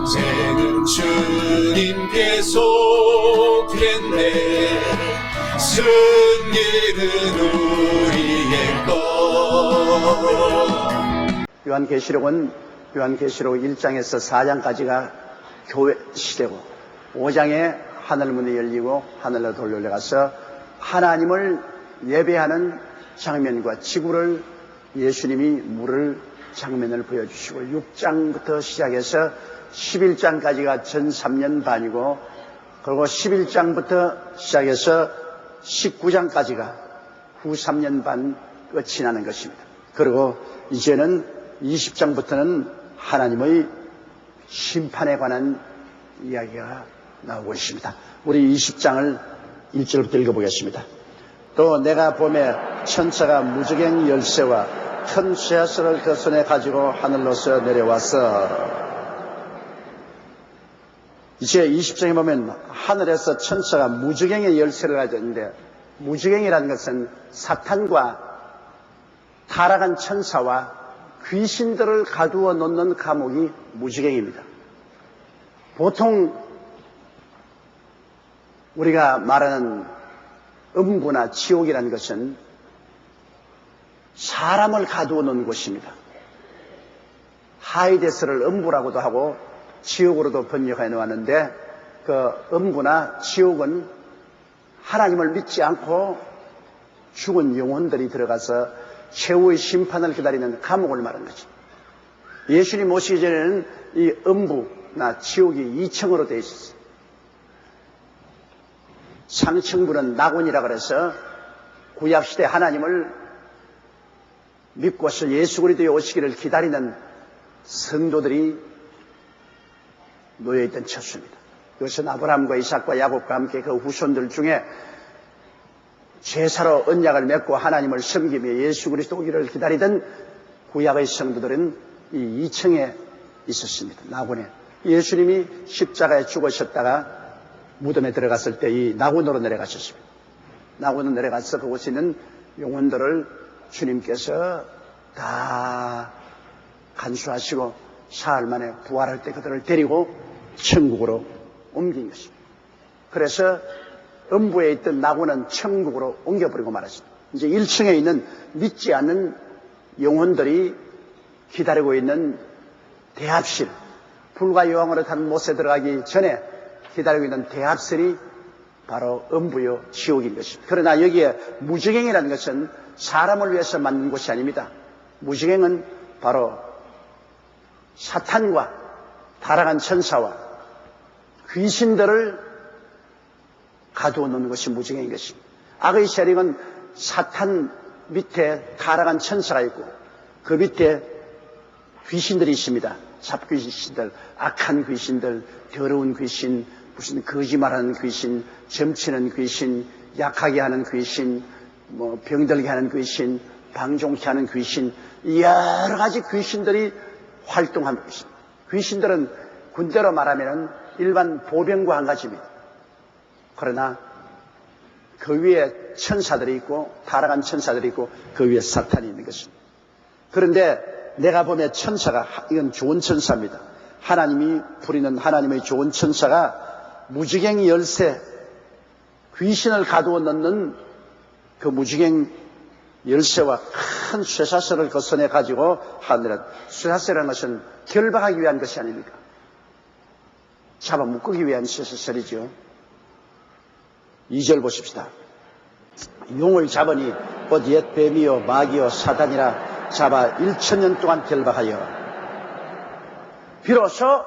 인생은 주님께서 됐네. 승리는 우리의 것. 요한계시록은 요한계시록 1장에서 4장까지가 교회 시대고 5장에 하늘문이 열리고 하늘로 돌려가서 하나님을 예배하는 장면과 지구를 예수님이 물을 장면을 보여주시고 6장부터 시작해서 11장까지가 전 3년 반이고 그리고 11장부터 시작해서 19장까지가 후 3년 반 끝이 나는 것입니다. 그리고 이제는 20장부터는 하나님의 심판에 관한 이야기가 나오고 있습니다. 우리 20장을 1절부터 읽어보겠습니다. 또 내가 보매 천사가 무저갱 열쇠와 큰 쇠사슬을 그 손에 가지고 하늘로서 내려와서, 이제 20장에 보면 하늘에서 천사가 무저갱의 열쇠를 가지고 있는데, 무저갱이라는 것은 사탄과 타락한 천사와 귀신들을 가두어 놓는 감옥이 무저갱입니다. 보통 우리가 말하는 음부나 지옥이라는 것은 사람을 가두어 놓은 곳입니다. 하이데스를 음부라고도 하고 지옥으로도 번역해 놓았는데, 그 음부나 지옥은 하나님을 믿지 않고 죽은 영혼들이 들어가서 최후의 심판을 기다리는 감옥을 말하는 거죠. 예수님 오시기 전에는 이 음부나 지옥이 2층으로 되어 있었어요. 상층부는 낙원이라 그래서 구약시대 하나님을 믿고서 예수 그리스도의 오시기를 기다리는 성도들이 놓여있던 처소입니다. 이것은 아브라함과 이삭과 야곱과 함께 그 후손들 중에 제사로 언약을 맺고 하나님을 섬기며 예수 그리스도 오기를 기다리던 구약의 성도들은 이 2층에 있었습니다. 낙원에. 예수님이 십자가에 죽으셨다가 무덤에 들어갔을 때 이 낙원으로 내려가셨습니다. 낙원으로 내려가서 그곳에 있는 영혼들을 주님께서 다 간수하시고 사흘 만에 부활할 때 그들을 데리고 천국으로 옮긴 것입니다. 그래서 음부에 있던 낙원은 천국으로 옮겨버리고 말았습니다. 이제 1층에 있는 믿지 않는 영혼들이 기다리고 있는 대합실, 불과 여왕으로 탄 못에 들어가기 전에 기다리고 있는 대합실이 바로 음부요 지옥인 것입니다. 그러나 여기에 무저갱이라는 것은 사람을 위해서 만든 곳이 아닙니다. 무저갱은 바로 사탄과 타락한 천사와 귀신들을 가두어 놓는 것이 무저갱인 것입니다. 악의 세력은 사탄 밑에 타락한 천사가 있고 그 밑에 귀신들이 있습니다. 잡귀신들, 악한 귀신들, 더러운 귀신, 무슨 거짓말하는 귀신, 점치는 귀신, 약하게 하는 귀신, 병들게 하는 귀신, 방종케 하는 귀신, 여러 가지 귀신들이 활동하고 있습니다. 귀신들은 군대로 말하면 일반 보병과 한 가지입니다. 그러나 그 위에 천사들이 있고 타락한 천사들이 있고 그 위에 사탄이 있는 것입니다. 그런데 내가 보면 천사가, 이건 좋은 천사입니다. 하나님이 부리는 하나님의 좋은 천사가 무저갱 열쇠, 귀신을 가두어 넣는 그 무저갱 열쇠와 큰 쇠사슬을 그 손에 가지고 하늘에, 쇠사슬이라는 것은 결박하기 위한 것이 아닙니까? 잡아 묶기 위한 쇠사슬이죠. 2절 보십시다. 용을 잡으니 곧 옛 뱀이요 마귀요 사단이라 잡아 1000년 동안 결박하여 비로소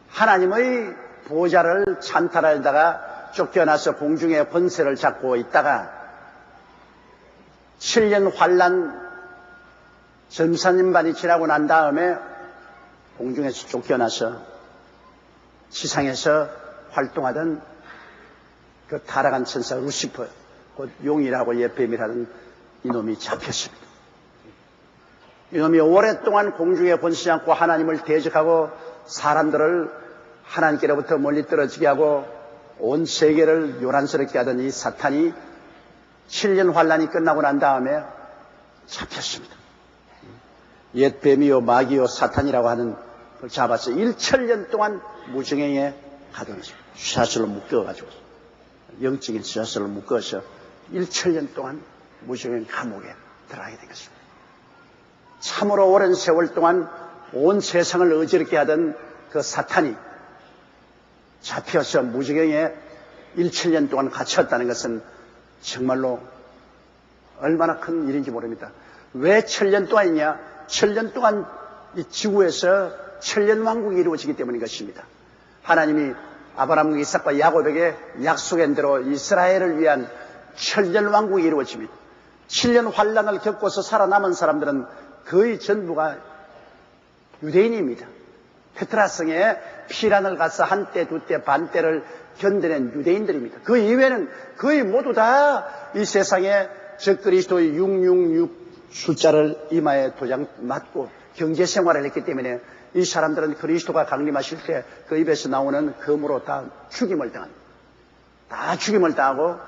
하나님의 보좌를 찬탈하다가 쫓겨나서 공중의 권세를 잡고 있다가 7년 환란 전사님반이 지나고 난 다음에 공중에서 쫓겨나서 지상에서 활동하던 그 타락한 천사 루시퍼, 곧 용이라고 옛뱀이라는 이놈이 잡혔습니다. 이놈이 오랫동안 공중에 번시지 않고 하나님을 대적하고 사람들을 하나님께로부터 멀리 떨어지게 하고 온 세계를 요란스럽게 하던 이 사탄이 7년 환란이 끝나고 난 다음에 잡혔습니다. 옛 뱀이요 마귀요 사탄이라고 하는 그걸 잡아서 1천년 동안 무정행에 가둔 것입니다. 쇠사슬로 묶어가지고 영적인 쇠사슬로 묶어서 1천년 동안 무정행 감옥에 들어가게 된 것입니다. 참으로 오랜 세월 동안 온 세상을 어지럽게 하던 그 사탄이 잡혀서 무정행에 1천년 동안 갇혔다는 것은 정말로 얼마나 큰 일인지 모릅니다. 왜 1000년 동안이냐? 1000년 동안 이 지구에서 1000년 왕국이 이루어지기 때문인 것입니다. 하나님이 아브라함과 이삭과 야곱에게 약속한 대로 이스라엘을 위한 1000년 왕국이 이루어집니다. 7년 환란을 겪고서 살아남은 사람들은 거의 전부가 유대인입니다. 페트라성에 피란을 가서 한때, 두때, 반때를 견뎌낸 유대인들입니다. 그 이외에는 거의 모두 다 이 세상에 적그리스도의 666 숫자를 이마에 도장 맞고 경제 생활을 했기 때문에 이 사람들은 그리스도가 강림하실 때 그 입에서 나오는 검으로 다 죽임을 당합니다. 다 죽임을 당하고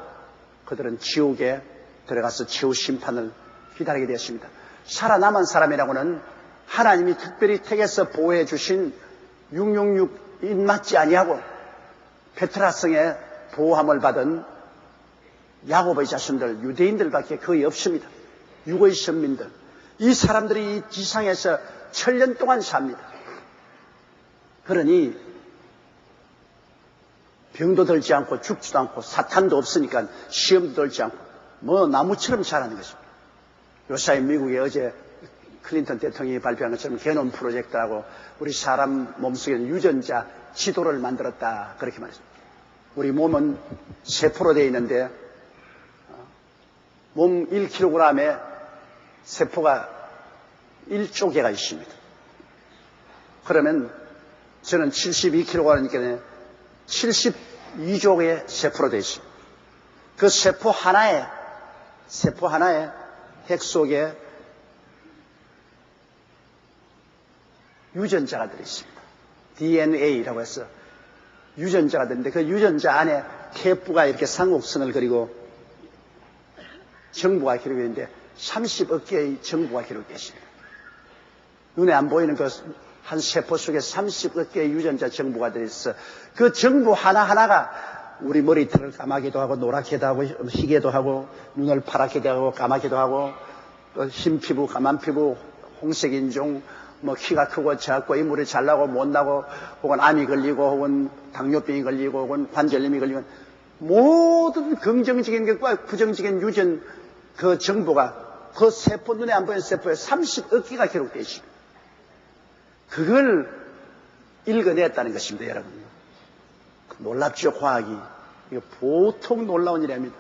그들은 지옥에 들어가서 최후 심판을 기다리게 되었습니다. 살아남은 사람이라고는 하나님이 특별히 택해서 보호해 주신 666인 맞지 아니하고 페트라성에 보호함을 받은 야곱의 자손들, 유대인들밖에 거의 없습니다. 육의 선민들. 이 사람들이 이 지상에서 1000년 동안 삽니다. 그러니 병도 들지 않고 죽지도 않고 사탄도 없으니까 시험도 들지 않고 뭐 나무처럼 자라는 것입니다. 요사이 미국에 어제 클린턴 대통령이 발표한 것처럼 게놈 프로젝트라고 우리 사람 몸속에 있는 유전자 지도를 만들었다 그렇게 말했습니다. 우리 몸은 세포로 되어 있는데 몸 1kg에 세포가 1조 개가 있습니다. 그러면 저는 72kg니까 72조 개의 세포로 되어 있습니다. 그 세포 하나에 핵 속에 유전자가 들어있습니다. DNA라고 해서 유전자가 들는데 그 유전자 안에 태부가 이렇게 삼국선을 그리고 정보가 기록되어 있는데 30억 개의 정보가 기록되어 있습니다. 눈에 안 보이는 그 한 세포 속에 30억 개의 유전자 정보가 들어있어 그 정보 하나하나가 우리 머리털을 까마기도 하고 노랗게도 하고 희게도 하고 눈을 파랗게도 하고 까마기도 하고 또 흰 피부, 까만 피부, 홍색 인종 뭐 키가 크고 작고 인물이 잘나고 못나고 혹은 암이 걸리고 혹은 당뇨병이 걸리고 혹은 관절염이 걸리고 모든 긍정적인 것과 부정적인 유전 그 정보가 그 세포 눈에 안 보이는 세포에 30억 개가 기록되어 있습니다. 그걸 읽어냈다는 것입니다, 여러분. 놀랍죠, 과학이. 이거 보통 놀라운 일이 아닙니다.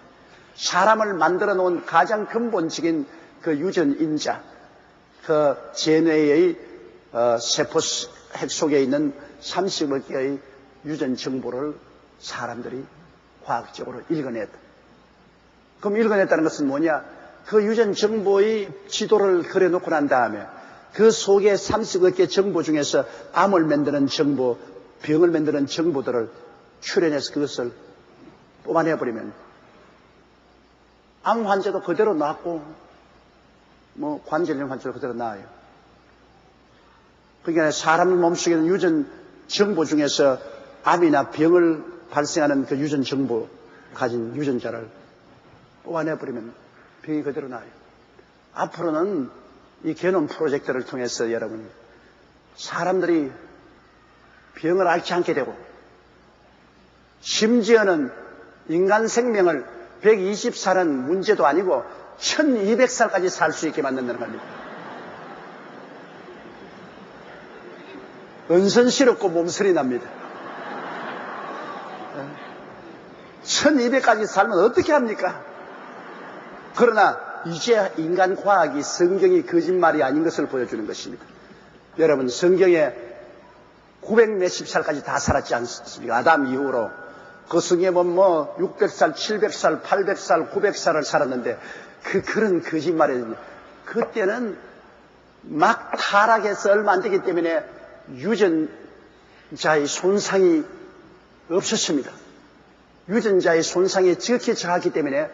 사람을 만들어 놓은 가장 근본적인 그 유전인자, 그 제뇌의 세포 핵 속에 있는 30억 개의 유전 정보를 사람들이 과학적으로 읽어냈다. 그럼 읽어냈다는 것은 뭐냐? 그 유전 정보의 지도를 그려놓고 난 다음에 그 속에 30억 개 정보 중에서 암을 만드는 정보, 병을 만드는 정보들을 추려내서 그것을 뽑아내버리면 암 환자도 그대로 낫고 뭐 관절염 환자도 그대로 나아요. 그러니까 사람 몸속에 있는 유전 정보 중에서 암이나 병을 발생하는 그 유전 정보 가진 유전자를 뽑아내버리면 병이 그대로 나아요. 앞으로는 이 게놈 프로젝트를 통해서 여러분 사람들이 병을 앓지 않게 되고 심지어는 인간 생명을 120살은 문제도 아니고 1200살까지 살 수 있게 만든다는 겁니다. 은선스럽고 몸서리 납니다. 1200까지 살면 어떻게 합니까? 그러나 이제 인간 과학이 성경이 거짓말이 아닌 것을 보여주는 것입니다. 여러분 성경에 900몇십 살까지 다 살았지 않습니까? 아담 이후로. 그 성경에 보면 뭐 600살, 700살, 800살, 900살을 살았는데 그런 거짓말이거든요. 그때는 막 타락해서 얼마 안 되기 때문에 유전자의 손상이 없었습니다. 유전자의 손상이 지극히 작았기 때문에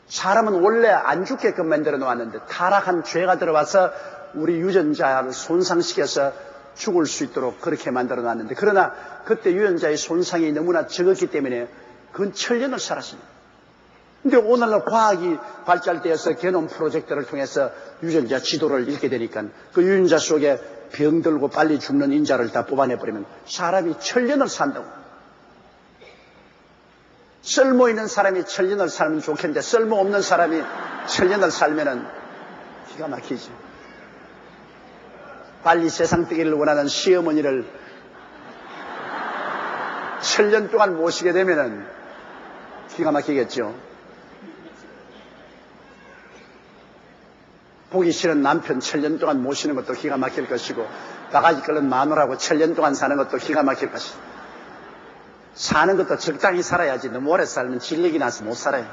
사람은 원래 안 죽게끔 만들어 놓았는데 타락한 죄가 들어와서 우리 유전자를 손상시켜서 죽을 수 있도록 그렇게 만들어 놨는데, 그러나 그때 유전자의 손상이 너무나 적었기 때문에 그건 천년을 살았습니다. 근데 오늘날 과학이 발달되어서 게놈 프로젝트를 통해서 유전자 지도를 읽게 되니까 그 유전자 속에 병들고 빨리 죽는 인자를 다 뽑아내버리면 사람이 천년을 산다고. 쓸모 있는 사람이 천년을 살면 좋겠는데 쓸모 없는 사람이 천년을 살면은 기가 막히지. 빨리 세상 뜨기를 원하는 시어머니를 천년 동안 모시게 되면은 기가 막히겠죠. 보기 싫은 남편 천년 동안 모시는 것도 기가 막힐 것이고, 바가지 끓는 마누라하고 천년 동안 사는 것도 기가 막힐 것이고, 사는 것도 적당히 살아야지 너무 오래 살면 질력이 나서 못 살아요.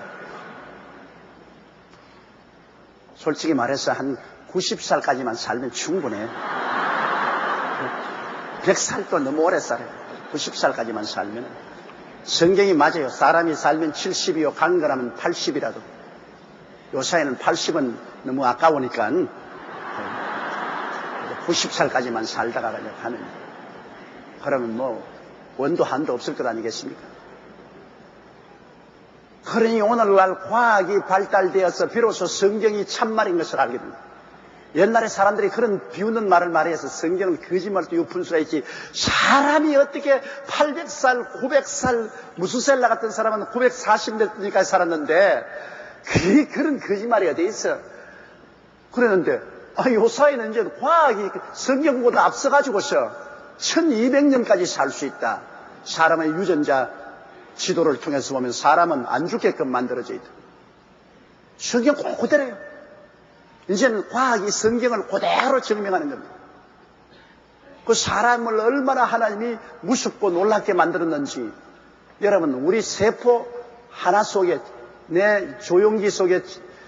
솔직히 말해서 한 90살까지만 살면 충분해. 100살도 너무 오래 살아요. 90살까지만 살면. 성경이 맞아요. 사람이 살면 70이요, 강건하면 80이라도. 요사이는 80은 너무 아까우니까 90살까지만 살다가 그냥 가는. 그러면 뭐 원도 한도 없을 것 아니겠습니까? 그러니 오늘날 과학이 발달되어서 비로소 성경이 참말인 것을 알게 됩니다. 옛날에 사람들이 그런 비웃는 말을 말해서 성경은 거짓말도 유푼수라 했지, 사람이 어떻게 800살, 900살, 무수셀라 같은 사람은 940년까지 살았는데 그게 그런 거짓말이 어디 있어? 그랬는데 요사이는 이제 과학이 성경보다 앞서가지고서 1200년까지 살 수 있다. 사람의 유전자 지도를 통해서 보면 사람은 안 죽게끔 만들어져 있다. 성경 그대로예요. 이제는 과학이 성경을 그대로 증명하는 겁니다. 그 사람을 얼마나 하나님이 무섭고 놀랍게 만들었는지, 여러분, 우리 세포 하나 속에, 내 조용기 속에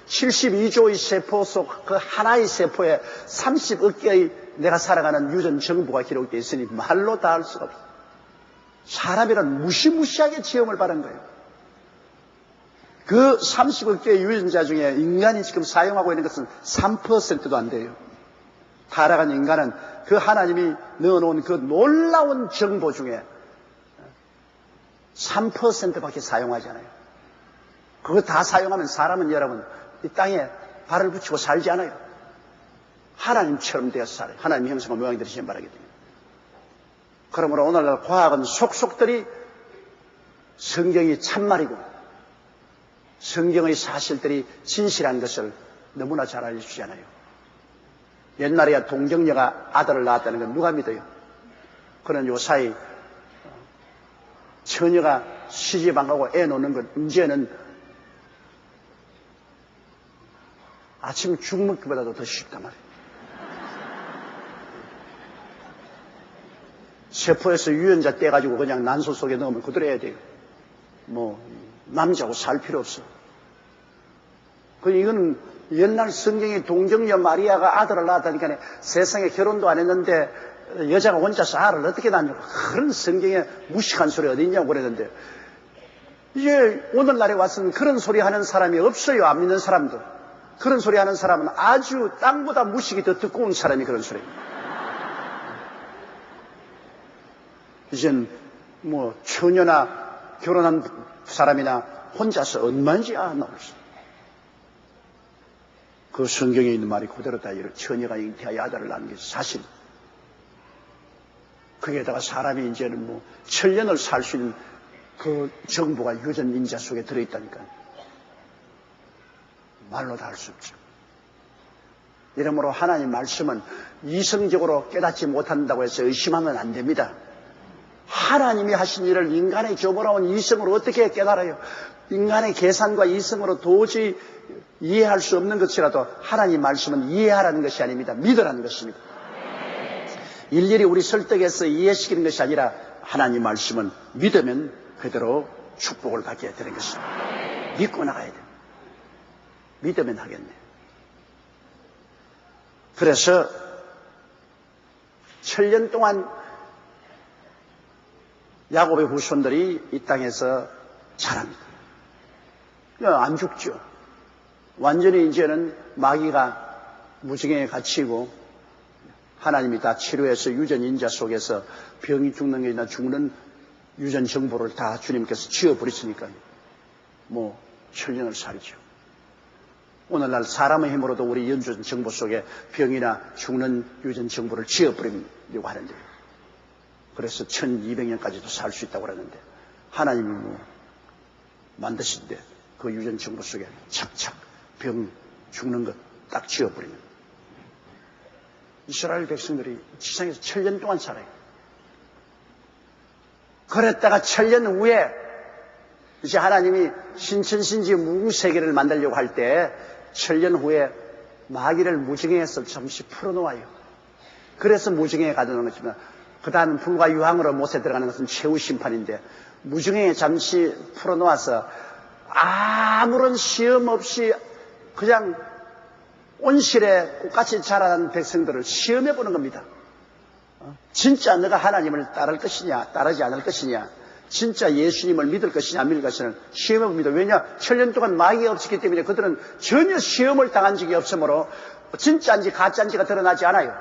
72조의 세포 속 그 하나의 세포에 30억 개의 내가 살아가는 유전 정보가 기록되어 있으니 말로 다 할 수가 없어요. 사람이란 무시무시하게 지음을 받은 거예요. 그 30억 개의 유전자 중에 인간이 지금 사용하고 있는 것은 3%도 안 돼요. 타락한 인간은 그 하나님이 넣어놓은 그 놀라운 정보 중에 3%밖에 사용하지 않아요. 그거 다 사용하면 사람은 여러분 이 땅에 발을 붙이고 살지 않아요. 하나님처럼 되어서 살아요. 하나님 형상과 모양대로 신발하게 됩니다. 그러므로 오늘날 과학은 속속들이 성경이 참말이고 성경의 사실들이 진실한 것을 너무나 잘 알려주잖아요. 옛날에야 동정녀가 아들을 낳았다는 건 누가 믿어요? 그런 요사이 처녀가 시집 안 가고 애 놓는 건 이제는 아침 죽 먹기보다도 더 쉽단 말이에요. 세포에서 유전자 떼가지고 그냥 난소 속에 넣으면 그대로 해야 돼요. 뭐 남자하고 살 필요 없어. 이건 옛날 성경에 동정녀 마리아가 아들을 낳았다니까 세상에 결혼도 안 했는데 여자가 혼자서 알을 어떻게 낳냐고, 그런 성경에 무식한 소리 어디 있냐고 그랬는데, 이제 오늘날에 와서는 그런 소리 하는 사람이 없어요. 안 믿는 사람도. 그런 소리 하는 사람은 아주 땅보다 무식이 더 두꺼운 사람이 그런 소리입니다. 이젠 뭐 처녀나 결혼한 사람이나 혼자서 얼마인지 나올수. 그 성경에 있는 말이 그대로다. 처녀가 잉태하여 아들을 낳는 게 사실. 거기에다가 사람이 이제는 뭐 천년을 살 수 있는 그 정보가 유전 인자 속에 들어있다니까. 말로 다 할 수 없죠. 이러므로 하나님 말씀은 이성적으로 깨닫지 못한다고 해서 의심하면 안 됩니다. 하나님이 하신 일을 인간의 교보라운 이성으로 어떻게 깨달아요? 인간의 계산과 이성으로 도저히 이해할 수 없는 것이라도 하나님 말씀은 이해하라는 것이 아닙니다. 믿으라는 것입니다. 일일이 우리 설득해서 이해시키는 것이 아니라 하나님 말씀은 믿으면 그대로 축복을 받게 되는 것입니다. 믿고 나가야 돼요. 믿으면 하겠네. 그래서 7년 동안 야곱의 후손들이 이 땅에서 자랍니다. 안 죽죠. 완전히 이제는 마귀가 무지개에 갇히고 하나님이 다 치료해서 유전 인자 속에서 병이 죽는 게 아니라 죽는 유전 정보를 다 주님께서 지워버리시니까 뭐 천년을 살이죠. 오늘날 사람의 힘으로도 우리 유전 정보 속에 병이나 죽는 유전 정보를 지워버리려고 하는데, 그래서 1200년까지도 살 수 있다고 그러는데, 하나님이 뭐 만드신데 그 유전 정보 속에 착착 병 죽는 것 딱 지워버리는. 이스라엘 백성들이 지상에서 1000년 동안 살아요. 그랬다가 1000년 후에 이제 하나님이 신천신지 무궁세계를 만들려고 할 때 1000년 후에 마귀를 무지개에서 잠시 풀어놓아요. 그래서 무지개에 가둬놓은 것이지만, 그 다음 불과 유황으로 못에 들어가는 것은 최후 심판인데, 무지개에 잠시 풀어놓아서 아무런 시험 없이 그냥 온실에 꽃같이 자라는 백성들을 시험해보는 겁니다. 진짜 너가 하나님을 따를 것이냐 따르지 않을 것이냐, 진짜 예수님을 믿을 것이냐 안 믿을 것이냐를 시험해봅니다. 왜냐? 1000년 동안 마귀가 없었기 때문에 그들은 전혀 시험을 당한 적이 없으므로 진짜인지 가짜인지가 드러나지 않아요.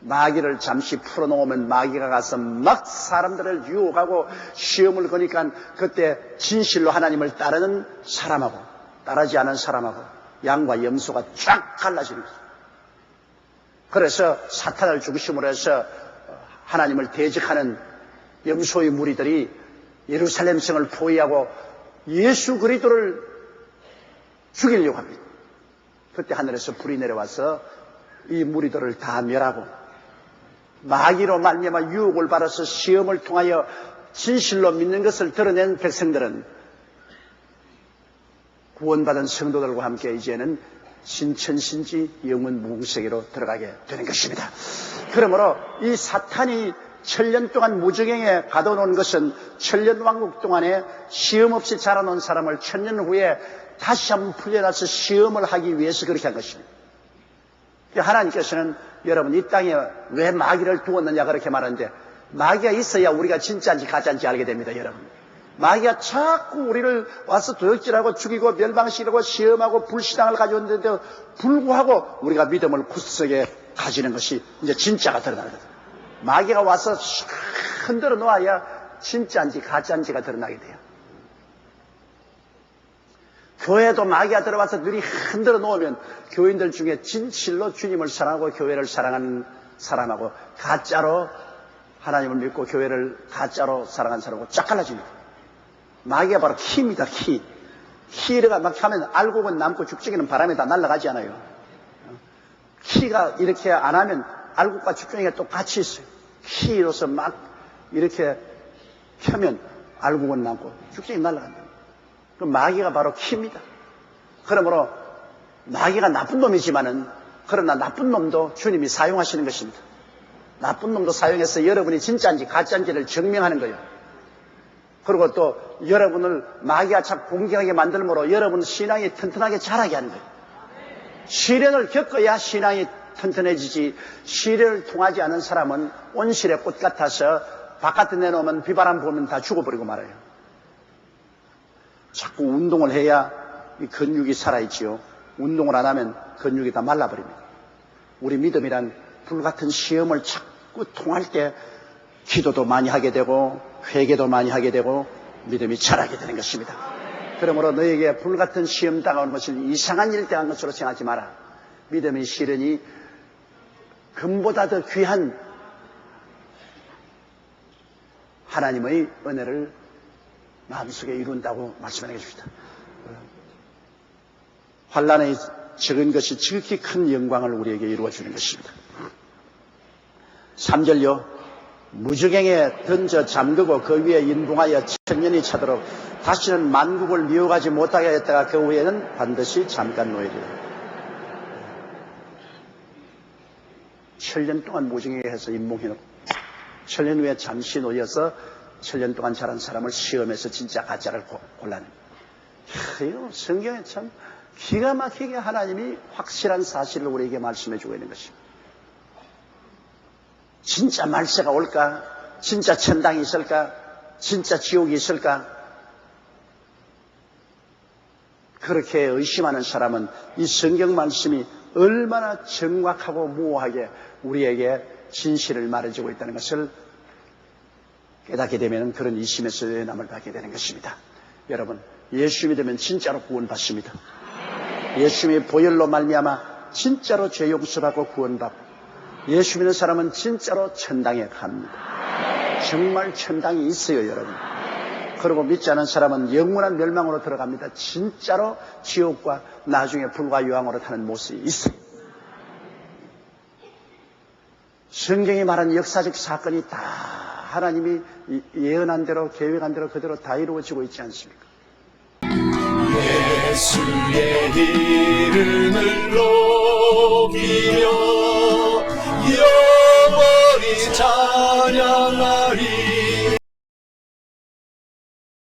마귀를 잠시 풀어놓으면 마귀가 가서 막 사람들을 유혹하고 시험을 거니까, 그때 진실로 하나님을 따르는 사람하고 따르지 않은 사람하고 양과 염소가 쫙 갈라지는 거죠. 그래서 사탄을 죽이심으로 해서 하나님을 대적하는 염소의 무리들이 예루살렘 성을 포위하고 예수 그리스도를 죽이려고 합니다. 그때 하늘에서 불이 내려와서 이 무리들을 다 멸하고, 마귀로 말미암아 유혹을 받아서 시험을 통하여 진실로 믿는 것을 드러낸 백성들은 구원받은 성도들과 함께 이제는 신천신지 영원 무궁세계로 들어가게 되는 것입니다. 그러므로 이 사탄이 1000년 동안 무지개에 가둬놓은 것은 1000년 왕국 동안에 시험 없이 자라놓은 사람을 1000년 후에 다시 한번 풀려나서 시험을 하기 위해서 그렇게 한 것입니다. 하나님께서는 여러분 이 땅에 왜 마귀를 두었느냐 그렇게 말하는데, 마귀가 있어야 우리가 진짜인지 가짜인지 알게 됩니다. 여러분, 마귀가 자꾸 우리를 와서 도역질하고 죽이고 멸망시키고 시험하고 불신앙을 가져오는데도 불구하고 우리가 믿음을 굳세게 가지는 것이 이제 진짜가 드러나는 거예요. 마귀가 와서 흔들어 놓아야 진짜인지 가짜인지가 드러나게 돼요. 교회도 마귀가 들어와서 늘이 흔들어 놓으면 교인들 중에 진실로 주님을 사랑하고 교회를 사랑하는 사람하고 가짜로 하나님을 믿고 교회를 가짜로 사랑하는 사람하고 쫙 갈라집니다. 마귀가 바로 키입니다. 키가 막 하면 알곡은 남고 죽정이는 바람에 다 날아가지 않아요. 키가 이렇게 안 하면 알곡과 죽정이가 똑같이 있어요. 키로서 막 이렇게 켜면 알곡은 남고 죽정이 날아간다. 그 마귀가 바로 키입니다. 그러므로 마귀가 나쁜 놈이지만은, 그러나 나쁜 놈도 주님이 사용하시는 것입니다. 나쁜 놈도 사용해서 여러분이 진짜인지 가짜인지를 증명하는 거예요. 그리고 또 여러분을 마귀가 자꾸 공격하게 만들므로 여러분 신앙이 튼튼하게 자라게 하는 거예요. 시련을 겪어야 신앙이 튼튼해지지, 시련을 통하지 않은 사람은 온실의 꽃 같아서 바깥에 내놓으면 비바람 불면 다 죽어버리고 말아요. 자꾸 운동을 해야 이 근육이 살아있지요. 운동을 안 하면 근육이 다 말라버립니다. 우리 믿음이란 불같은 시험을 자꾸 통할 때 기도도 많이 하게 되고 회개도 많이 하게 되고 믿음이 자라게 되는 것입니다. 그러므로 너에게 불같은 시험 당하는 것을 이상한 일 당한 것으로 생각하지 마라. 믿음의 시련이 금보다 더 귀한 하나님의 은혜를 마음속에 이룬다고 말씀해 주십니다. 환난에 적은 것이 지극히 큰 영광을 우리에게 이루어주는 것입니다. 3절요. 무저갱에 던져 잠그고 그 위에 인붕하여 천년이 차도록 다시는 만국을 미혹하지 못하게 했다가 그 후에는 반드시 잠깐 놓이리라. 7년 동안 무저갱에 해서 인봉해놓고 7년 후에 잠시 놓여서 7년 동안 자란 사람을 시험해서 진짜 가짜를 골라내. 이거 성경에 참 기가 막히게 하나님이 확실한 사실을 우리에게 말씀해주고 있는 것입니다. 진짜 말세가 올까? 진짜 천당이 있을까? 진짜 지옥이 있을까? 그렇게 의심하는 사람은 이 성경 말씀이 얼마나 정확하고 모호하게 우리에게 진실을 말해주고 있다는 것을 깨닫게 되면 그런 이심에서 남을 받게 되는 것입니다. 여러분, 예수 믿으면 진짜로 구원받습니다. 예수님의 보혈로 말미암아 진짜로 죄 용서받고 구원받고, 예수 믿는 사람은 진짜로 천당에 갑니다. 정말 천당이 있어요, 여러분. 그리고 믿지 않은 사람은 영원한 멸망으로 들어갑니다. 진짜로 지옥과 나중에 불과 유황으로 타는 모습이 있어요. 성경이 말한 역사적 사건이 다 하나님이 예언한 대로, 계획한 대로 그대로 다 이루어지고 있지 않습니까? 예수의 이름을 높이며 영원히 찬양하리.